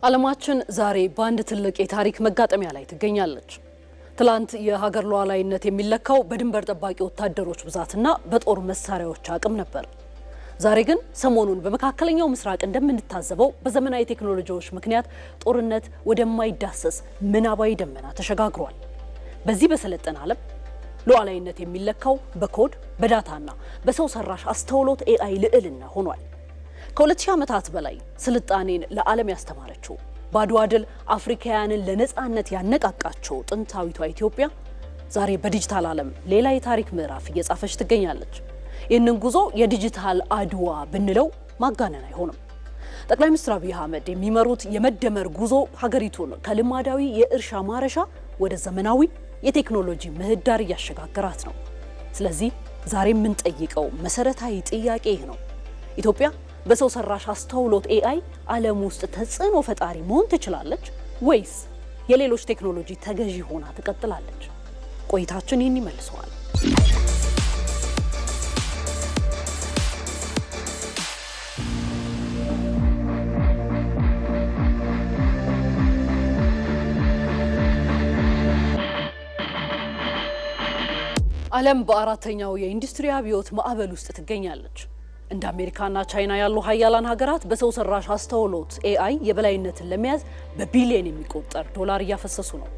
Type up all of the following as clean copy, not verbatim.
ዓለማችን ዛሬ በአንድ ትልቅ የታሪክ መጋጠሚያ ላይ ትገኛለች። ትላንት የሀገር ሉዓላዊነት የሚለካው በድንበር ጠባቂ ወታደሮች ብዛትና በጦር መሳሪያዎች አቅም ነበር። ዛሬ ግን ሰሞኑን በመካከለኛው ምስራቅ እንደምንታዘበው በዘመናዊ ቴክኖሎጂዎች ምክንያት ጦርነት ወደማይዳሰስ ምናባዊ ደመና ተሸጋግሯል። በዚህ በሰለጠነ ዓለም ሉዓላዊነት የሚለካው በኮድ በዳታና በሰው ሰራሽ አስተውሎት AI ልዕልና ሆኗል። ከ2000 ዓመታት በላይ ስልጣኔን ለዓለም ያስተማረችው በአድዋ ድል አፍሪካውያንን ለነጻነት ያነቃቃቸው ጥንታዊቷ ኢትዮጵያ ዛሬ በዲጂታል ዓለም ሌላ የታሪክ ምዕራፍ እየጻፈች ትገኛለች። ይህንን ጉዞ የዲጂታል አድዋ ብንለው ማጋነን አይሆንም። ጠቅላይ ሚኒስትር አብይ አህመድ የሚመሩት የመደመር ጉዞ ሀገሪቱን ከልማዳዊ የእርሻ ማረሻ ወደ ዘመናዊ የቴክኖሎጂ ምህዳር እያሸጋገራት ነው። ስለዚህ ዛሬ የምንጠይቀው መሰረታዊ ጥያቄ ይህ ነው። ኢትዮጵያ በሰው ሰራሽ አስተውሎት AI ዓለም ውስጥ ተጽዕኖ ፈጣሪ መሆን ትችላለች ወይስ የሌሎች ቴክኖሎጂ ተገዢ ሆና ትቀጥላለች? ቆይታችን ይህን ይመልሰዋል። ዓለም በአራተኛው የኢንዱስትሪ አብዮት ማዕበል ውስጥ ትገኛለች። እንደ አሜሪካና ቻይና ያሉ ሀያላን ሀገራት በሰው ሰራሽ አስተውሎት AI የበላይነትን ለመያዝ በቢሊዮን የሚቆጠር ዶላር እያፈሰሱ ነው።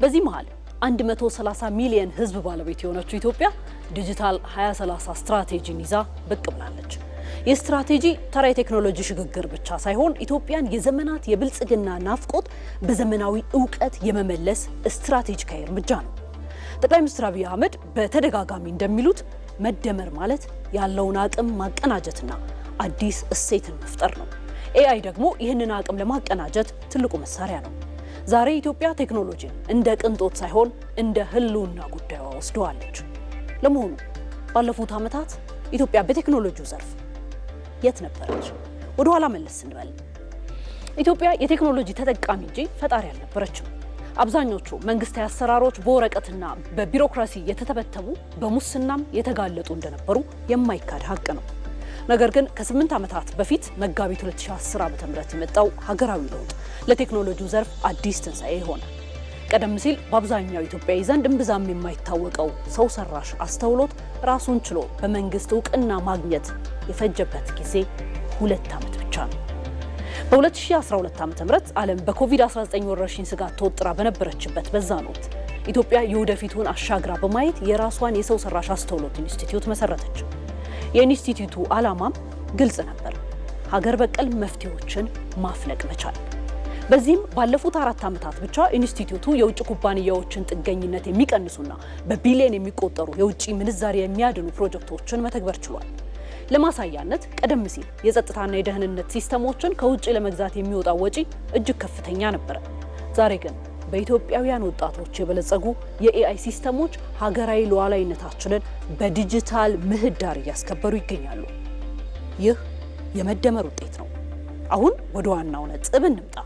በዚህ መሃል 130 ሚሊዮን ሕዝብ ባለቤት የሆነችው ኢትዮጵያ ዲጂታል 2030 ስትራቴጂን ይዛ ብቅ ብላለች። ይህ ስትራቴጂ ተራ የቴክኖሎጂ ሽግግር ብቻ ሳይሆን ኢትዮጵያን የዘመናት የብልጽግና ናፍቆት በዘመናዊ ዕውቀት የመመለስ ስትራቴጂካዊ እርምጃ ነው። ጠቅላይ ሚኒስትር አብይ አህመድ በተደጋጋሚ እንደሚሉት መደመር ማለት ያለውን አቅም ማቀናጀትና አዲስ እሴትን መፍጠር ነው። AI ደግሞ ይህንን አቅም ለማቀናጀት ትልቁ መሳሪያ ነው። ዛሬ ኢትዮጵያ ቴክኖሎጂን እንደ ቅንጦት ሳይሆን እንደ ህልውና ጉዳዩ ወስደዋለች። ለመሆኑ ባለፉት ዓመታት ኢትዮጵያ በቴክኖሎጂው ዘርፍ የት ነበረች? ወደ ኋላ መለስ ስንበል ኢትዮጵያ የቴክኖሎጂ ተጠቃሚ እንጂ ፈጣሪ አልነበረችም። አብዛኞቹ መንግስታዊ አሰራሮች በወረቀትና በቢሮክራሲ የተተበተቡ በሙስናም የተጋለጡ እንደነበሩ የማይካድ ሀቅ ነው። ነገር ግን ከ8 ዓመታት በፊት መጋቢት 2010 ዓ.ም የመጣው ሀገራዊ ለውጥ ለቴክኖሎጂው ዘርፍ አዲስ ትንሣኤ ሆነ። ቀደም ሲል በአብዛኛው ኢትዮጵያዊ ዘንድ እምብዛም የማይታወቀው ሰው ሰራሽ አስተውሎት ራሱን ችሎ በመንግስት እውቅና ማግኘት የፈጀበት ጊዜ 2 ዓመት ብቻ ነው። በ2012 ዓ.ም ዓለም በኮቪድ-19 ወረርሽኝ ስጋት ተወጥራ በነበረችበት በዛን ወቅት ኢትዮጵያ የወደፊቱን አሻግራ በማየት የራሷን የሰው ሰራሽ አስተውሎት ኢንስቲትዩት መሰረተች። የኢንስቲትዩቱ ዓላማም ግልጽ ነበር፣ ሀገር በቀል መፍትሄዎችን ማፍለቅ መቻል። በዚህም ባለፉት 4 ዓመታት ብቻ ኢንስቲትዩቱ የውጭ ኩባንያዎችን ጥገኝነት የሚቀንሱና በቢሊዮን የሚቆጠሩ የውጭ ምንዛሪ የሚያድኑ ፕሮጀክቶችን መተግበር ችሏል። ለማሳያነት ቀደም ሲል የጸጥታና የደህንነት ሲስተሞችን ከውጭ ለመግዛት የሚወጣው ወጪ እጅግ ከፍተኛ ነበር። ዛሬ ግን በኢትዮጵያውያን ወጣቶች የበለጸጉ የAI ሲስተሞች ሀገራዊ ሉዓላዊነታችንን በዲጂታል ምህዳር እያስከበሩ ይገኛሉ። ይህ የመደመር ውጤት ነው። አሁን ወደ ዋናው ነጥብ እንምጣ።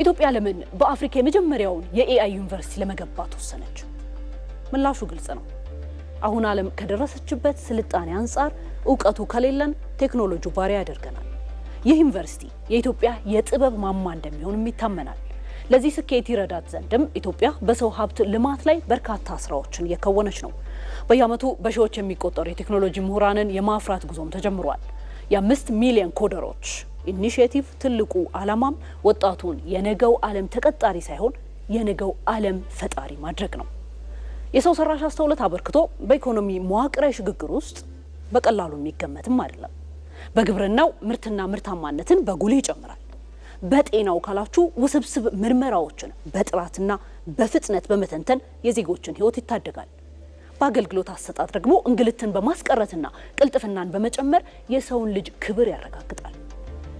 ኢትዮጵያ ለምን በአፍሪካ የመጀመሪያውን የAI ዩኒቨርሲቲ ለመገንባት ወሰነች? ምላሹ ግልጽ ነው። አሁን ዓለም ከደረሰችበት ስልጣኔ አንጻር ዕውቀቱ ከሌለን ቴክኖሎጂው ባሪያ ያደርገናል። ይህ ዩኒቨርሲቲ የኢትዮጵያ የጥበብ ማማ እንደሚሆንም ይታመናል። ለዚህ ስኬት ይረዳት ዘንድም ኢትዮጵያ በሰው ሀብት ልማት ላይ በርካታ ስራዎችን እየከወነች ነው። በየዓመቱ በሺዎች የሚቆጠሩ የቴክኖሎጂ ምሁራንን የማፍራት ጉዞም ተጀምሯል። የ5 ሚሊዮን ኮደሮች ኢኒሺዬቲቭ ትልቁ ዓላማም ወጣቱን የነገው ዓለም ተቀጣሪ ሳይሆን የነገው ዓለም ፈጣሪ ማድረግ ነው። የሰው ሰራሽ አስተውሎት አበርክቶ በኢኮኖሚ መዋቅራዊ ሽግግር ውስጥ በቀላሉ የሚገመትም አይደለም። በግብርናው ምርትና ምርታማነትን በጉልህ ይጨምራል። በጤናው ካላችሁ ውስብስብ ምርመራዎችን በጥራትና በፍጥነት በመተንተን የዜጎችን ሕይወት ይታደጋል። በአገልግሎት አሰጣጥ ደግሞ እንግልትን በማስቀረትና ቅልጥፍናን በመጨመር የሰውን ልጅ ክብር ያረጋግጣል።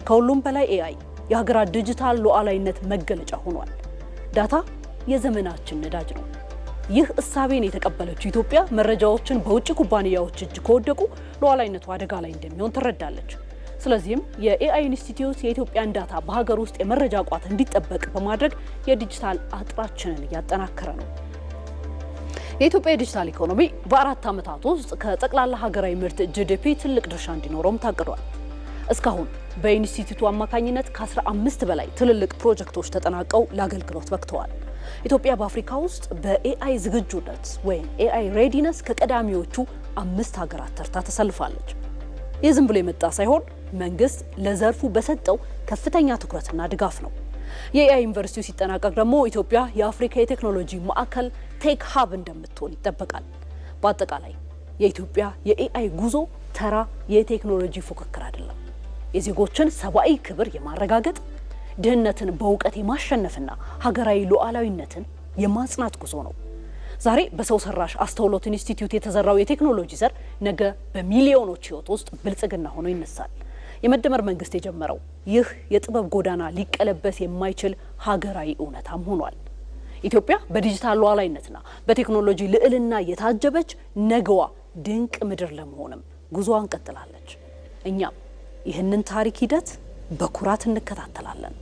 ከሁሉም በላይ AI የሀገራት ዲጂታል ሉዓላዊነት መገለጫ ሆኗል። ዳታ የዘመናችን ነዳጅ ነው። ይህ እሳቤን የተቀበለችው ኢትዮጵያ መረጃዎችን በውጭ ኩባንያዎች እጅ ከወደቁ ሉዓላዊነቱ አደጋ ላይ እንደሚሆን ትረዳለች። ስለዚህም የAI ኢንስቲትዩት የኢትዮጵያን ዳታ በሀገር ውስጥ የመረጃ ቋት እንዲጠበቅ በማድረግ የዲጂታል አጥራችንን እያጠናከረ ነው። የኢትዮጵያ የዲጂታል ኢኮኖሚ በ4 ዓመታት ውስጥ ከጠቅላላ ሀገራዊ ምርት GDP ትልቅ ድርሻ እንዲኖረውም ታቅዷል። እስካሁን በኢንስቲትዩቱ አማካኝነት ከ15 በላይ ትልልቅ ፕሮጀክቶች ተጠናቀው ለአገልግሎት በቅተዋል። ኢትዮጵያ በአፍሪካ ውስጥ በኤአይ ዝግጁነት ወይም ኤአይ ሬዲነስ ከቀዳሚዎቹ 5 ሀገራት ተርታ ተሰልፋለች። ይህ ዝም ብሎ የመጣ ሳይሆን መንግስት ለዘርፉ በሰጠው ከፍተኛ ትኩረትና ድጋፍ ነው። የኤአይ ዩኒቨርሲቲው ሲጠናቀቅ ደግሞ ኢትዮጵያ የአፍሪካ የቴክኖሎጂ ማዕከል ቴክ ሀብ እንደምትሆን ይጠበቃል። በአጠቃላይ የኢትዮጵያ የኤአይ ጉዞ ተራ የቴክኖሎጂ ፉክክር አይደለም። የዜጎችን ሰብአዊ ክብር የማረጋገጥ ድህነትን በእውቀት የማሸነፍና ሀገራዊ ሉዓላዊነትን የማጽናት ጉዞ ነው። ዛሬ በሰው ሰራሽ አስተውሎት ኢንስቲትዩት የተዘራው የቴክኖሎጂ ዘር ነገ በሚሊዮኖች ህይወት ውስጥ ብልጽግና ሆኖ ይነሳል። የመደመር መንግስት የጀመረው ይህ የጥበብ ጎዳና ሊቀለበስ የማይችል ሀገራዊ እውነታም ሆኗል። ኢትዮጵያ በዲጂታል ሉዓላዊነትና በቴክኖሎጂ ልዕልና የታጀበች ነገዋ ድንቅ ምድር ለመሆንም ጉዞዋን ቀጥላለች። እኛም ይህንን ታሪክ ሂደት በኩራት እንከታተላለን።